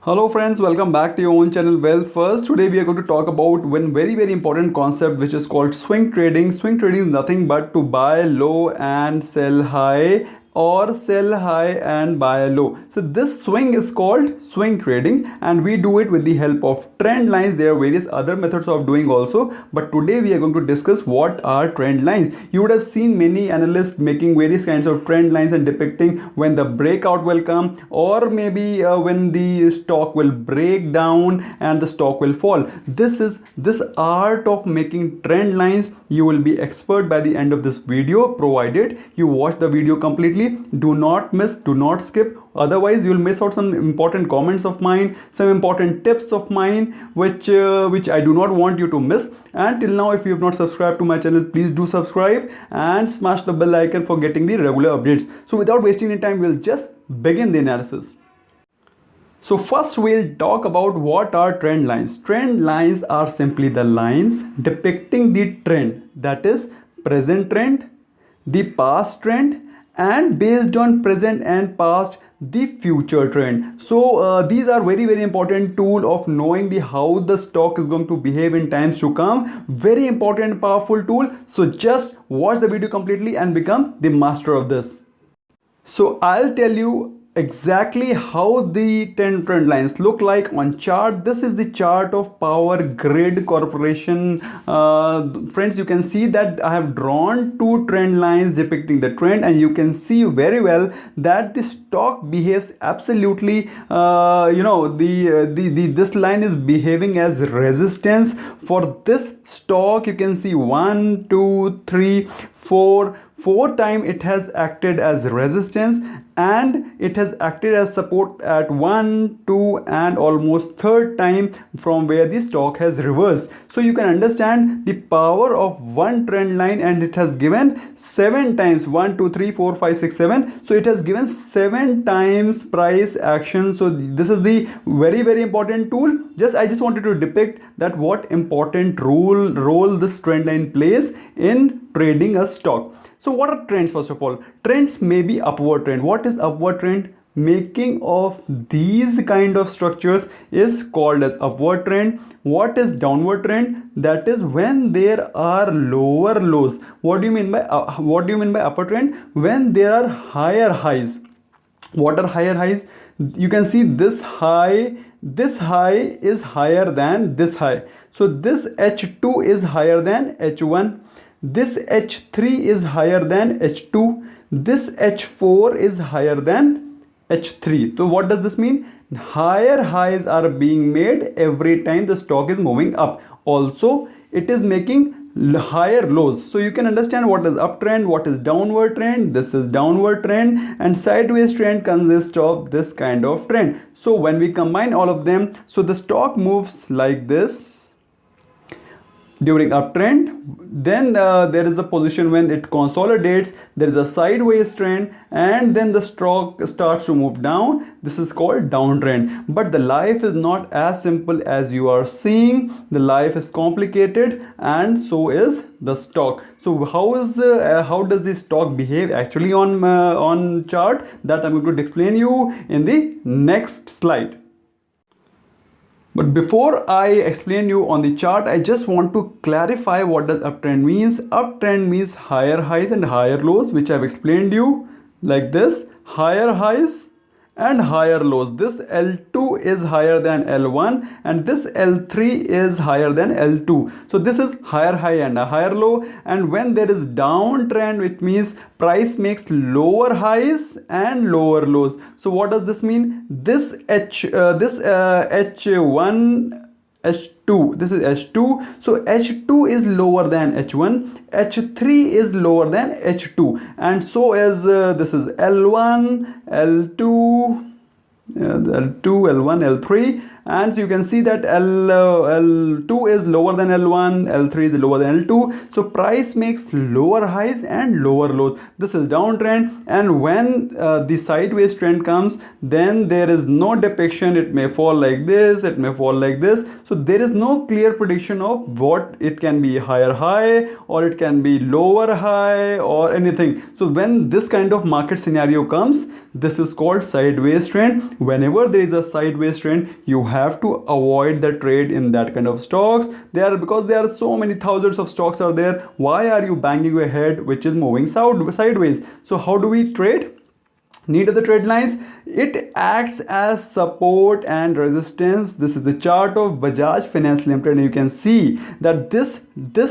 Hello friends, welcome back to your own channel Wealth First. Today we are going to talk about one very important concept which is called swing trading. Swing trading is nothing but to buy low and sell high, or sell high and buy low. So this swing is called swing trading, and we do it with the help of trend lines. There are various other methods of doing also, but today we are going to discuss what are trend lines. You would have seen many analysts making various kinds of trend lines and depicting when the breakout will come, or maybe when the stock will break down and the stock will fall. This art of making trend lines. You will be expert by the end of this video, provided you watch the video completely. Do not miss, do not skip, otherwise you'll miss out some important comments of mine, some important tips of mine, which I do not want you to miss. And till now, if you have not subscribed to my channel, please do subscribe and smash the bell icon for getting the regular updates. So without wasting any time, we'll just begin the analysis. So first we'll talk about what are trend lines. Trend lines are simply the lines depicting the trend, that is present trend, the past trend, and based on present and past, the future trend. So these are very important tool of knowing the how the stock is going to behave in times to come. Very important, powerful tool. So just watch the video completely and become the master of this. So I'll tell you exactly how the 10 trend lines look like on chart. This is the chart of Power Grid Corporation. Friends, you can see that I have drawn two trend lines depicting the trend, and you can see very well that the stock behaves absolutely this line is behaving as resistance. For this stock, you can see 1 2 3 4 times it has acted as resistance, and it has acted as support at 1 2 and almost third time from where the stock has reversed. So you can understand the power of one trend line, and it has given 7 times 1 2 3 4 5 6 7. So it has given 7 times price action. So this is the very important tool. I just wanted to depict that what important role this trend line plays in trading a stock. So what are trends? First of all, trends may be upward trend. What is upward trend? Making of these kind of structures is called as upward trend. What is downward trend? That is when there are lower lows. What do you mean by upper trend? When there are higher highs. What are higher highs? You can see this high is higher than this high. So this H2 is higher than H1. This H3 is higher than H2. This H4 is higher than H3. So what does this mean? Higher highs are being made every time the stock is moving up. Also, it is making higher lows. So you can understand what is uptrend, what is downward trend. This is downward trend, and sideways trend consists of this kind of trend. So when we combine all of them, so the stock moves like this during uptrend. Then there is a position when it consolidates, there is a sideways trend, and then the stock starts to move down. This is called downtrend. But the life is not as simple as you are seeing. The life is complicated, and so is the stock. So how does the stock behave actually on chart? That I'm going to explain you in the next slide. But before I explain you on the chart, I just want to clarify what does uptrend means. Uptrend means higher highs and higher lows, which I've explained you like this: higher highs and higher lows. This L2 is higher than L1, and this L3 is higher than L2. So this is higher high and a higher low. And when there is downtrend, which means price makes lower highs and lower lows. So what does this mean? This H1 H2, this is H2. So H2 is lower than H1, H3 is lower than H2, and so as this is L1, L2, L2, L1, L3, and so you can see that L2 is lower than L1, L3 is lower than L2. So price makes lower highs and lower lows. This is downtrend, and when the sideways trend comes, then there is no depiction. It may fall like this, it may fall like this. So there is no clear prediction of what it can be: higher high, or it can be lower high, or anything. So when this kind of market scenario comes, this is called sideways trend. Whenever whenever there is a sideways trend, you have to avoid the trade in that kind of stocks. Because there are so many thousands of stocks are there. Why are you banging your head which is moving sideways? So how do we trade? Need of the trend lines, it acts as support and resistance. This is the chart of Bajaj Finance Limited, and you can see that this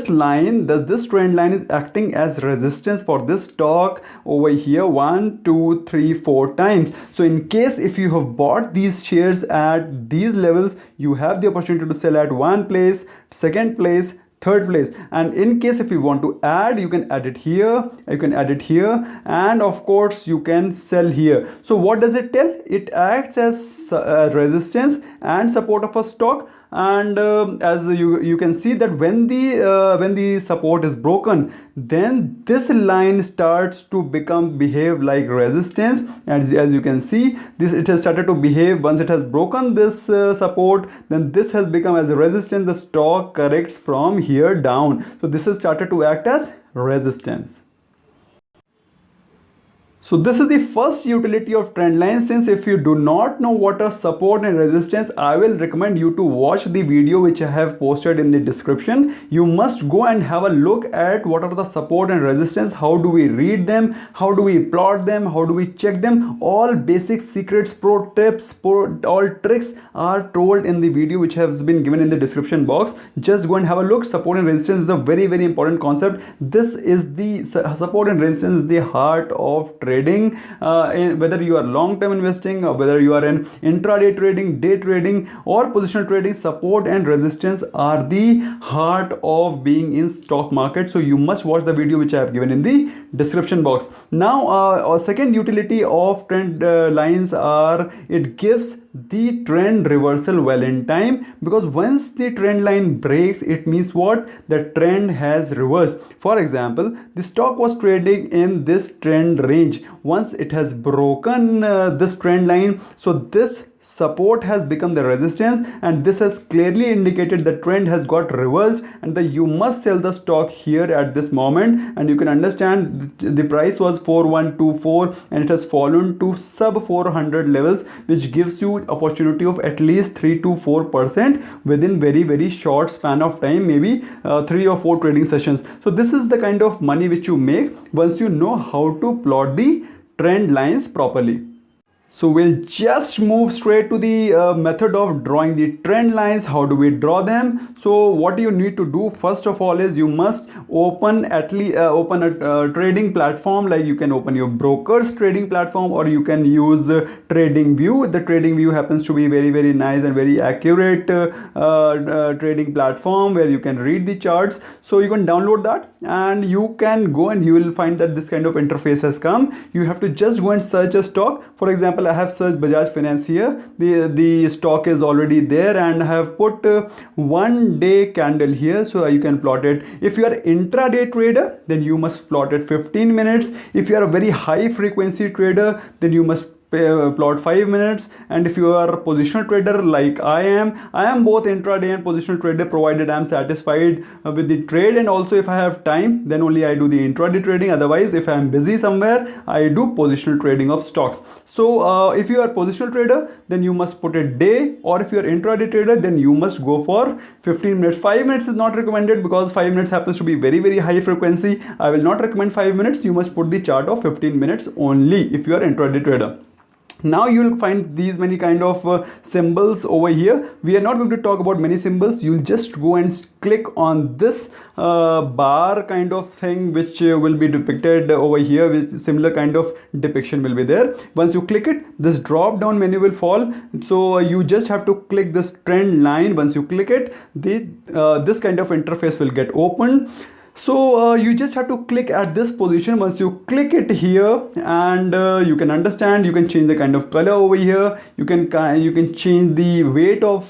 trend line is acting as resistance for this stock over here 1 2 3 4 times. So in case if you have bought these shares at these levels, you have the opportunity to sell at one place, second place, third place. And in case if you want to add, you can add it here, you can add it here, and of course you can sell here. So what does it tell? It acts as resistance and support of a stock. And as you can see that when the support is broken, then this line starts to behave like resistance. As you can see, it has started to behave. Once it has broken this support, then this has become as a resistance. The stock corrects from here down, so this has started to act as resistance. So this is the first utility of trend lines. Since if you do not know what are support and resistance, I will recommend you to watch the video which I have posted in the description. You must go and have a look at what are the support and resistance, how do we read them, how do we plot them, how do we check them. All basic secrets, pro tips, all tricks are told in the video which has been given in the description box. Just go and have a look. Support and resistance is a very, very important concept. This is the support and resistance is the heart of trading. Whether you are long-term investing or whether you are in intraday trading, day trading or positional trading, support and resistance are the heart of being in stock market. So you must watch the video which I have given in the description box. Now our second utility of trend lines are it gives the trend reversal well in time, because once the trend line breaks, it means what? The trend has reversed. For example, the stock was trading in this trend range. Once it has broken this trend line, so this support has become the resistance, and this has clearly indicated the trend has got reversed, and you must sell the stock here at this moment. And you can understand the price was 4124 and it has fallen to sub 400 levels, which gives you opportunity of at least 3 to 4% within very, very short span of time, maybe 3 or 4 trading sessions. So this is the kind of money which you make once you know how to plot the trend lines properly. So we'll just move straight to the method of drawing the trend lines. How do we draw them? So what you need to do first of all is you must open a trading platform. Like you can open your broker's trading platform, or you can use TradingView. The TradingView happens to be very, very nice and very accurate trading platform where you can read the charts. So you can download that and you can go and you will find that this kind of interface has come. You have to just go and search a stock. For example, I have searched Bajaj Finance here. The stock is already there, and I have put 1 day candle here, so you can plot it. If you are intraday trader, then you must plot it 15 minutes. If you are a very high frequency trader, then you must plot 5 minutes. And if you are a positional trader like I am both intraday and positional trader, provided I am satisfied with the trade, and also if I have time, then only I do the intraday trading. Otherwise, if I am busy somewhere, I do positional trading of stocks. So if you are positional trader, then you must put a day, or if you are intraday trader, then you must go for 15 minutes. 5 minutes is not recommended because 5 minutes happens to be very, very high frequency. I will not recommend 5 minutes. You must put the chart of 15 minutes only if you are intraday trader. Now you will find these many kind of symbols over here. We are not going to talk about many symbols. You'll just go and click on this bar kind of thing, which will be depicted over here, with similar kind of depiction will be there. Once you click it, this drop down menu will fall. So you just have to click this trend line. Once you click it, this kind of interface will get opened. So you just have to click at this position. Once you click it here, and you can understand, you can change the kind of color over here. You can change the weight of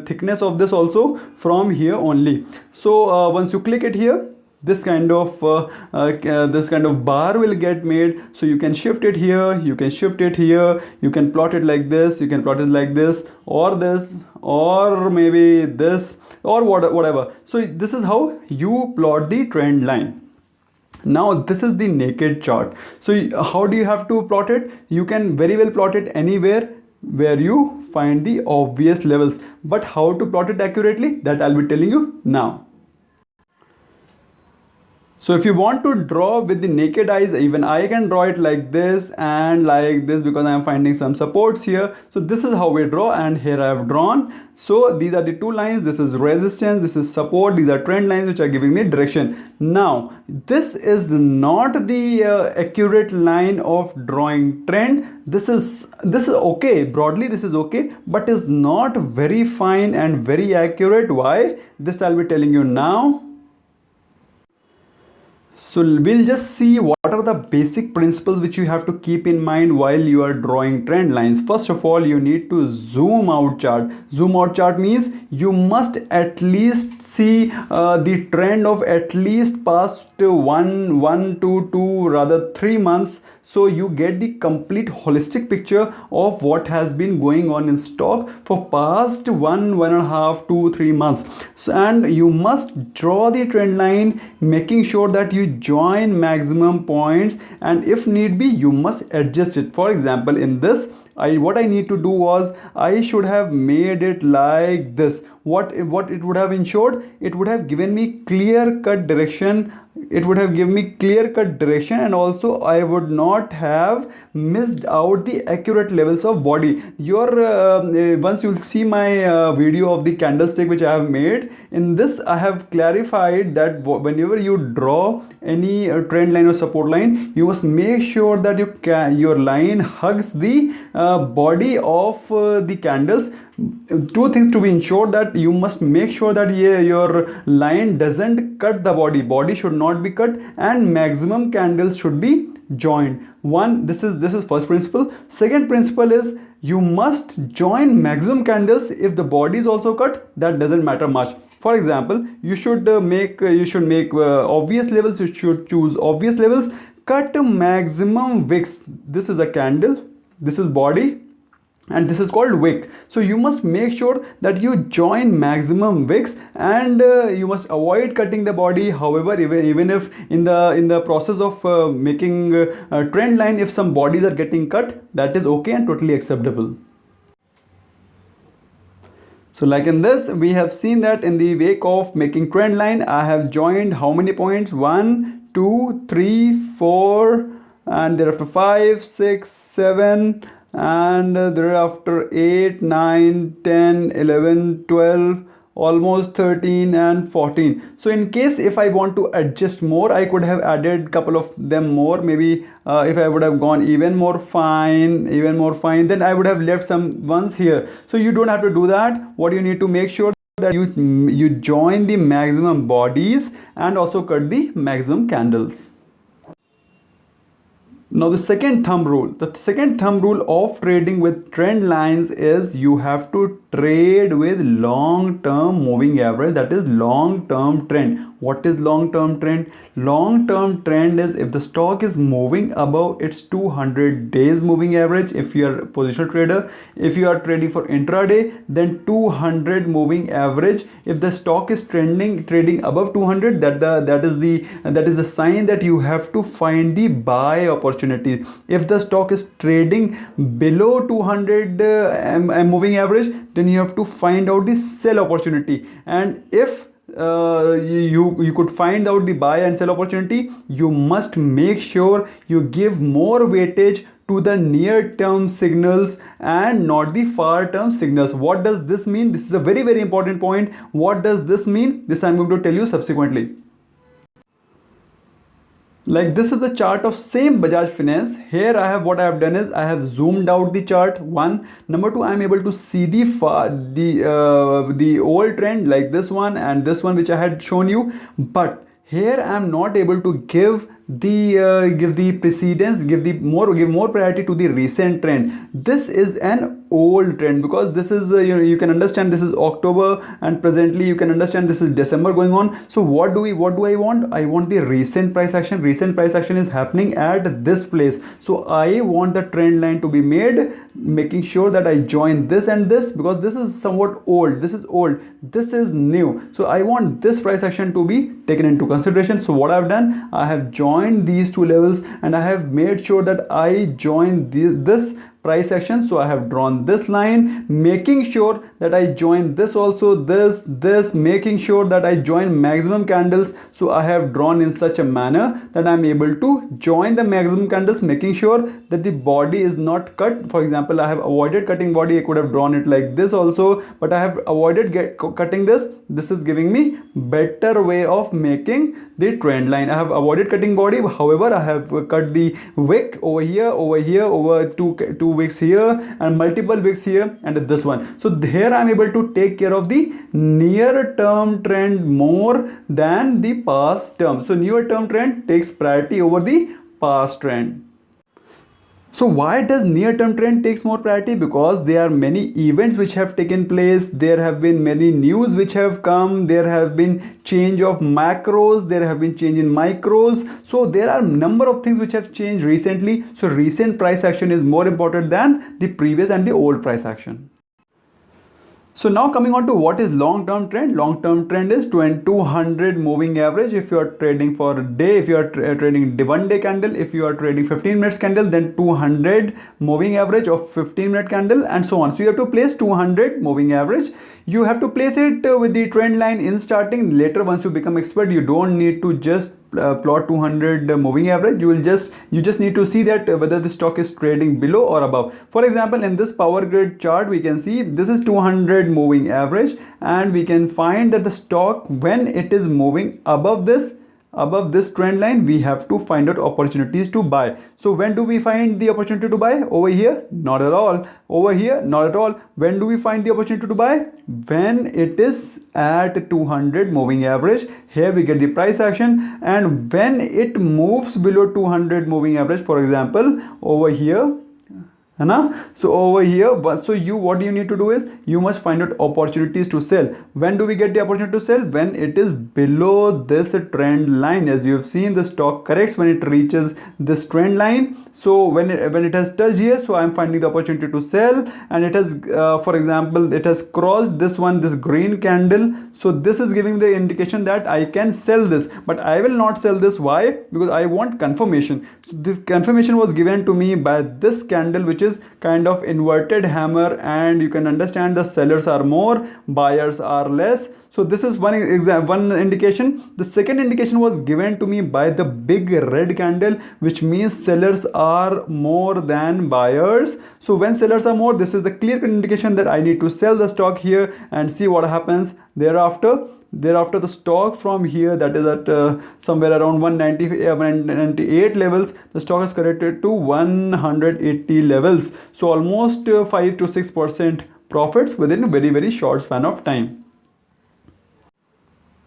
thickness of this also from here only. So once you click it here, this kind of bar will get made. So you can shift it here, you can shift it here, you can plot it like this, you can plot it like this, or maybe this, or whatever. So this is how you plot the trend line. Now this is the naked chart. So how do you have to plot it? You can very well plot it anywhere. where you find the obvious levels. But how to plot it accurately, that I'll be telling you now. So if you want to draw with the naked eyes, even I can draw it like this and like this, because I am finding some supports here. So this is how we draw, and here I have drawn. So these are the two lines. This is resistance, this is support. These are trend lines which are giving me direction. Now this is not the accurate line of drawing trend. This is okay, broadly this is okay, but is not very fine and very accurate. Why? This I'll be telling you now. So we'll just see what are the basic principles which you have to keep in mind while you are drawing trend lines. First of all, you need to zoom out chart. Zoom out chart means you must at least see the trend of at least past 1 to 2, rather 3 months, so you get the complete holistic picture of what has been going on in stock for past 1.5 to 3 months. So, and you must draw the trend line, making sure that you join maximum points, and if need be you must adjust it. For example, in this what I need to do was I should have made it like this. What it would have ensured, it would have given me clear cut direction. It would have given me clear cut direction, and also I would not have missed out the accurate levels of body. Once you'll see my video of the candlestick which I have made, in this I have clarified that whenever you draw any trend line or support line, you must make sure that your line hugs the body of the candles. Two things to be ensured: that you must make sure that your line doesn't cut the body should not be cut, and maximum candles should be joined. This is first principle. Second principle is you must join maximum candles. If the body is also cut, that doesn't matter much. For example, you should make obvious levels. You should choose obvious levels. Cut maximum wicks. This is a candle, this is body, and this is called wick. So you must make sure that you join maximum wicks, and you must avoid cutting the body. However, even if in the process of making a trend line, if some bodies are getting cut, that is okay and totally acceptable. So like in this, we have seen that in the wake of making trend line, I have joined how many points? 1 2 3 4, and thereafter 5 6 7, and thereafter 8 9 10 11 12, almost 13 and 14. So in case if I want to adjust more, I could have added couple of them more. Maybe if I would have gone even more fine, then I would have left some ones here. So you don't have to do that. What you need to make sure that you join the maximum bodies and also cut the maximum candles. Now the second thumb rule of trading with trend lines is you have to trade with long-term moving average, that is long-term trend. What is long-term trend? Long-term trend is if the stock is moving above its 200 days moving average. If you are a positional trader, if you are trading for intraday, then 200 moving average. If the stock is trading above 200, that is the sign that you have to find the buy opportunity. If the stock is trading below 200 moving average, then you have to find out the sell opportunity. And if you could find out the buy and sell opportunity, you must make sure you give more weightage to the near term signals and not the far term signals. What does this mean? This is a very, very important point. What does this mean? This I'm going to tell you subsequently. Like this is the chart of same Bajaj Finance. Here what I have done is I have zoomed out the chart. One. Number two, I am able to see the old trend like this one and this one which I had shown you. But here I am not able to give the precedence, give more priority to the recent trend. This is an old trend, because this is you can understand this is October, and presently you can understand this is December going on. So what do I want? I want the recent price action. Recent price action is happening at this place. So I want the trend line to be made, making sure that I join this and this, because this is somewhat old. This is old. This is new. So I want this price action to be taken into consideration. So what I've done, I have joined these two levels, and I have made sure that I join this price action. So I have drawn this line, making sure that I join this also, this, making sure that I join maximum candles. So I have drawn in such a manner that I am able to join the maximum candles, making sure that the body is not cut. For example, I have avoided cutting body. I could have drawn it like this also, but I have avoided cutting this. This is giving me better way of making the trend line. I have avoided cutting body, however I have cut the wick over here, over two wicks here, and multiple wicks here, and this one. So here I am able to take care of the near term trend more than the past term. So near term trend takes priority over the past trend. So why does near-term trend takes more priority? Because there are many events which have taken place, there have been many news which have come, there have been change of macros, there have been change in micros. So there are number of things which have changed recently. So recent price action is more important than the previous and the old price action. So now coming on to what is long-term trend. Long-term trend is 200 moving average. If you are trading for a day, if you are trading the 1 day candle, if you are trading 15 minutes candle, then 200 moving average of 15-minute candle, and so on. So you have to place 200 moving average. You have to place it with the trend line in starting. Later, once you become expert, you don't need to just plot 200 moving average. You just need to see that whether the stock is trading below or above. For example, in this power grid chart, we can see this is 200 moving average, and we can find that the stock, when it is moving above this trend line, we have to find out opportunities to buy. So when do we find the opportunity to buy? Over here? Not at all. Over here? Not at all. When do we find the opportunity to buy? When it is at 200 moving average. Here we get the price action, and when it moves below 200 moving average, for example over here, so over here, what do you need to do is you must find out opportunities to sell. When do we get the opportunity to sell? When it is below this trend line. As you have seen, the stock corrects when it reaches this trend line. So when it has touched here, so I am finding the opportunity to sell, and it has for example, it has crossed this green candle. So this is giving the indication that I can sell this, but I will not sell this. Why? Because I want confirmation. So this confirmation was given to me by this candle, which is kind of inverted hammer, and you can understand the sellers are more, buyers are less. So this is one indication. The second indication was given to me by the big red candle, which means sellers are more than buyers. So when sellers are more, this is the clear indication that I need to sell the stock here and see what happens thereafter. Thereafter, the stock from here, that is at somewhere around 198 levels, the stock has corrected to 180 levels. So almost 5 to 6% profits within a very, very short span of time.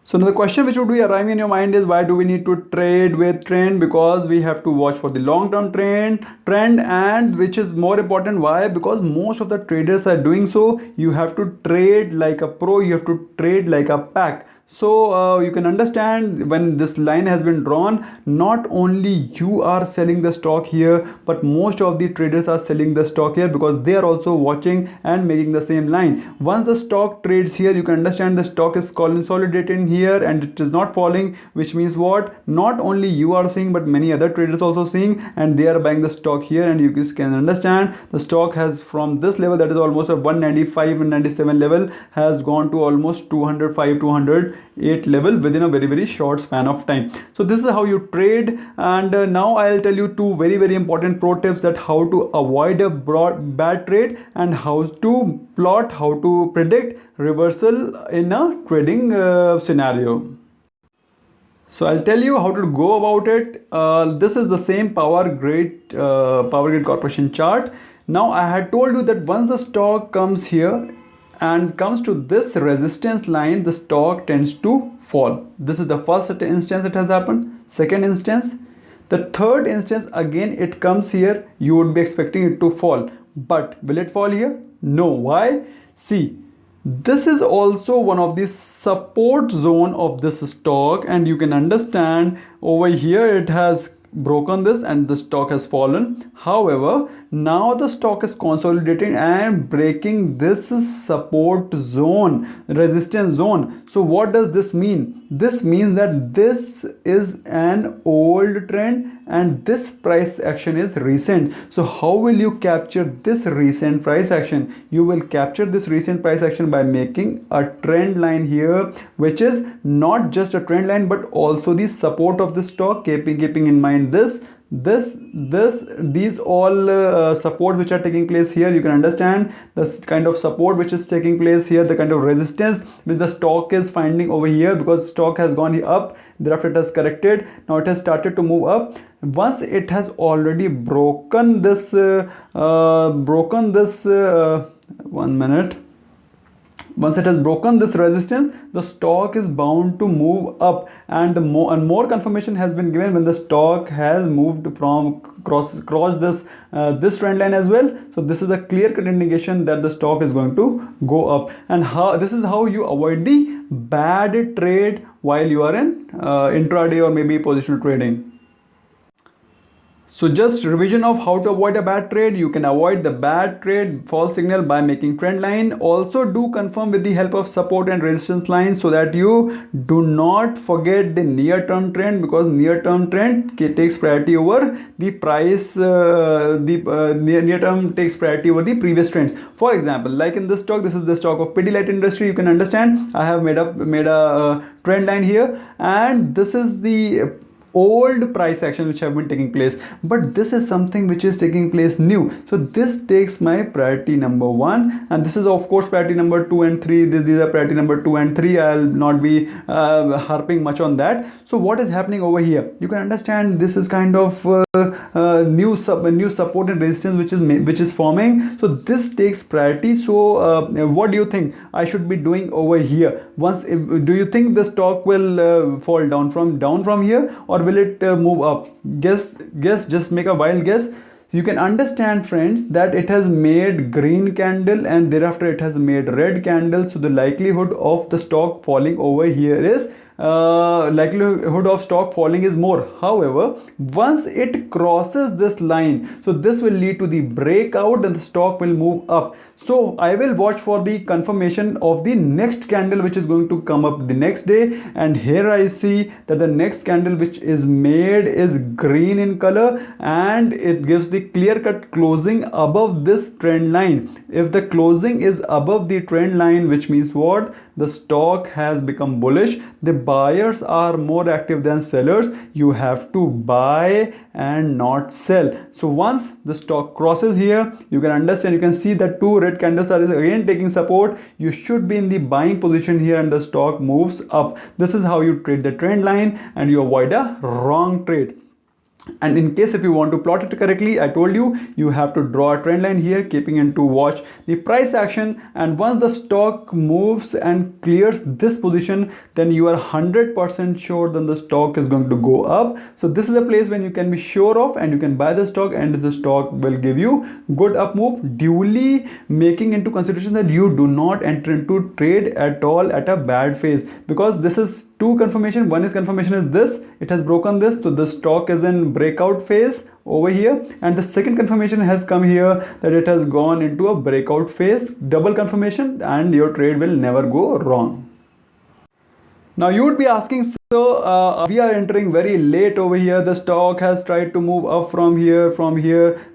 So now the question which would be arriving in your mind is, why do we need to trade with trend? Because we have to watch for the long-term trend, and which is more important. Why? Because most of the traders are doing so. You have to trade like a pro, you have to trade like a pack. So you can understand, when this line has been drawn, not only you are selling the stock here, but most of the traders are selling the stock here, because they are also watching and making the same line. Once the stock trades here, you can understand the stock is consolidating here and it is not falling, which means what? Not only you are seeing, but many other traders also seeing, and they are buying the stock here. And you can understand the stock has, from this level, that is almost a 195 and 97 level, has gone to almost 205, 208 level within a very, very short span of time. So this is how you trade. And now I'll tell you two very, very important pro tips, that how to avoid a bad trade, and how to plot, how to predict reversal in a trading scenario. So I'll tell you how to go about it. This is the same Power Grid Corporation chart. Now I had told you that once the stock comes here and comes to this resistance line, the stock tends to fall. This is the first instance it has happened. Second instance. The third instance, again it comes here, you would be expecting it to fall. But will it fall here? No. Why? See, this is also one of the support zone of this stock, and you can understand over here it has broken this and the stock has fallen. However, now the stock is consolidating and breaking this support zone, resistance zone. So what does this mean? this means that this is an old trend and this price action is recent. So how will you capture this recent price action? You will capture this recent price action by making a trend line here, which is not just a trend line but also the support of the stock, keeping in mind these all support which are taking place here. You can understand the kind of support which is taking place here, the kind of resistance which the stock is finding over here, because stock has gone up, thereafter it has corrected, now it has started to move up. Once it has already broken this 1 minute, once it has broken this resistance, the stock is bound to move up, and more confirmation has been given when the stock has moved from cross this trend line as well. So this is a clear cut indication that the stock is going to go up. And this is how you avoid the bad trade while you are in intraday or maybe positional trading. So just revision of how to avoid a bad trade. You can avoid the bad trade false signal by making trend line. Also do confirm with the help of support and resistance lines so that you do not forget the near term trend, because near term trend takes priority over the price. Near term takes priority over the previous trends. For example, like in this stock, this is the stock of Pidilite Industry. You can understand I have made a trend line here, and this is the old price action which have been taking place, but this is something which is taking place new. So this takes my priority number 1, and this is of course priority number 2 and 3. These are priority number 2 and 3. I'll not be harping much on that. So what is happening over here? You can understand this is kind of new support and resistance which is forming. So this takes priority. So what do you think I should be doing over here? Do you think the stock will fall down from here, or will it move up? Guess, just make a wild guess. You can understand, friends, that it has made green candle and thereafter it has made red candle. So the likelihood of the stock falling over here is likelihood of stock falling is more. However, once it crosses this line, so this will lead to the breakout and the stock will move up. So I will watch for the confirmation of the next candle which is going to come up the next day, and here I see that the next candle which is made is green in color and it gives the clear cut closing above this trend line. If the closing is above the trend line, which means what? The stock has become bullish. The buyers are more active than sellers. You have to buy and not sell. So once the stock crosses here, you can understand, you can see that two red candles are again taking support. You should be in the buying position here and the stock moves up. This is how you trade the trend line and you avoid a wrong trade. And in case if you want to plot it correctly, I told you have to draw a trend line here, keeping into watch the price action, and once the stock moves and clears this position, then you are 100% sure that the stock is going to go up. So this is a place when you can be sure of and you can buy the stock, and the stock will give you good up move, duly making into consideration that you do not enter into trade at all at a bad phase, because this is two confirmation. One is confirmation is this, it has broken this, so the stock is in breakout phase over here, and the second confirmation has come here that it has gone into a breakout phase. Double confirmation and your trade will never go wrong. Now you would be asking, so we are entering very late over here. The stock has tried to move up from here.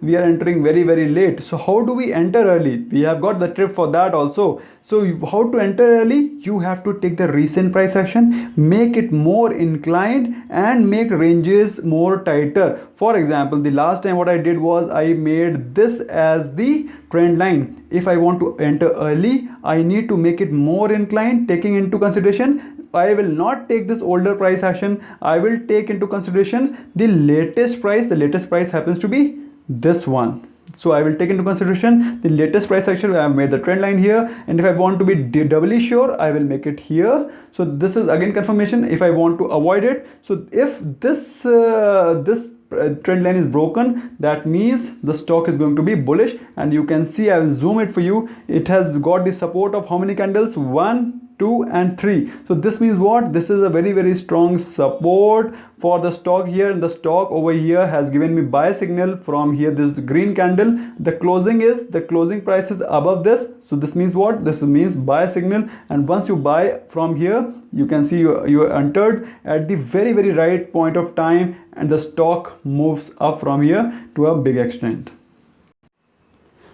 We are entering very late. So how do we enter early? We have got the tip for that also. So how to enter early? You have to take the recent price action, make it more inclined and make ranges more tighter. For example, the last time what I did was I made this as the trend line. If I want to enter early, I need to make it more inclined, taking into consideration I will not take this older price action. I will take into consideration the latest price. The latest price happens to be this one. So I will take into consideration the latest price action. I have made the trend line here, and if I want to be doubly sure, I will make it here. So this is again confirmation if I want to avoid it. So if this trend line is broken, that means the stock is going to be bullish, and you can see, I will zoom it for you. It has got the support of how many candles? 1, 2 and 3. So this means what? This is a very strong support for the stock here, and the stock over here has given me buy signal from here, this green candle. The closing price is above this, so this means what? This means buy signal. And once you buy from here, you can see you entered at the very right point of time, and the stock moves up from here to a big extent.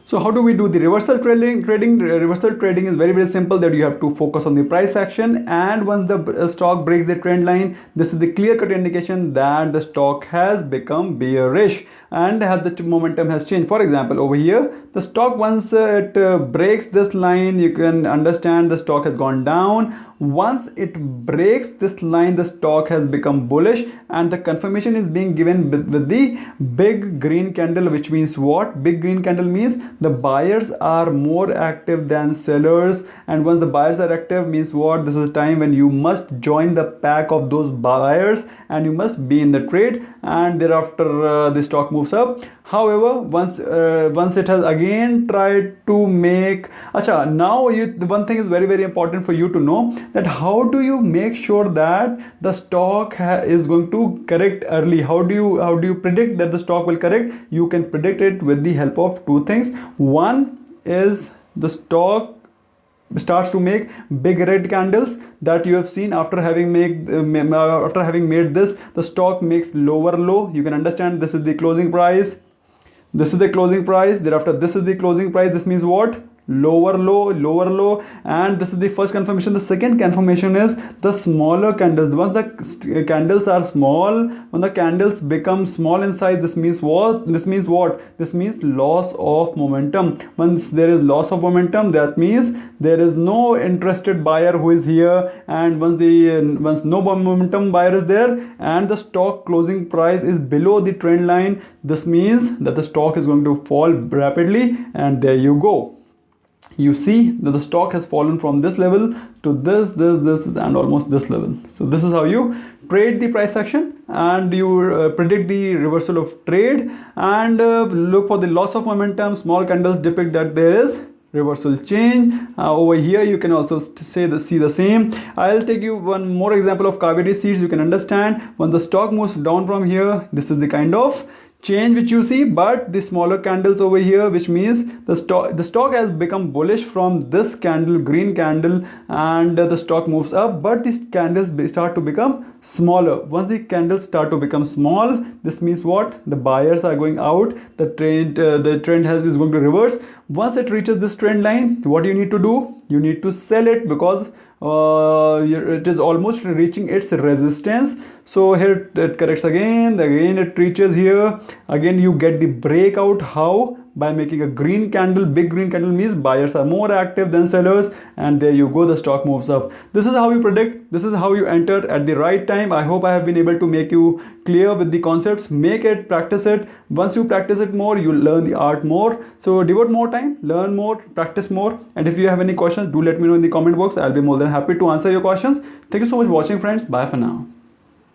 So how do we do the reversal trading? Reversal trading is very simple, that you have to focus on the price action, and once the stock breaks the trend line, this is the clear-cut indication that the stock has become bearish and the momentum has changed. For example, over here, the stock, once it breaks this line, you can understand the stock has gone down. Once it breaks this line, the stock has become bullish, and the confirmation is being given with the big green candle, which means what? Big green candle means the buyers are more active than sellers, and once the buyers are active, means what? This is a time when you must join the pack of those buyers and you must be in the trade, and thereafter the stock moves up. However, once it has again tried to make now the one thing is very important for you to know, that how do you make sure that the stock is going to correct early? How do you predict that the stock will correct? You can predict it with the help of two things. One is the stock starts to make big red candles that you have seen. After having made this, the stock makes lower low. You can understand this is the closing price, this is the closing price, thereafter this is the closing price. This means what? Lower low, and this is the first confirmation. The second confirmation is the smaller candles. Once the candles are small, when the candles become small in size, this means what? This means loss of momentum. Once there is loss of momentum, that means there is no interested buyer who is here, and once no momentum buyer is there and the stock closing price is below the trend line, this means that the stock is going to fall rapidly, and there you go. You see that the stock has fallen from this level to this and almost this level. So this is how you trade the price action, and you predict the reversal of trade, and look for the loss of momentum. Small candles depict that there is reversal change. Over here you can also see the same. I'll take you one more example of Kaveri seeds. You can understand when the stock moves down from here, this is the kind of change which you see, but the smaller candles over here, which means the stock has become bullish from this candle, green candle, and the stock moves up, but these candles start to become smaller. Once the candles start to become small, this means what? The buyers are going out, the trend is going to reverse. Once it reaches this trend line, what you need to do? You need to sell it, because it is almost reaching its resistance. So here it corrects again it reaches here, again you get the breakout. How? By making a green candle. Big green candle means buyers are more active than sellers, and there you go, the stock moves up. This is how you predict, this is how you enter at the right time. I hope I have been able to make you clear with the concepts. Make it, practice it. Once you practice it more, you learn the art more. So devote more time, learn more, practice more, and if you have any questions, do let me know in the comment box. I'll be more than happy to answer your questions. Thank you so much for watching, friends. Bye for now.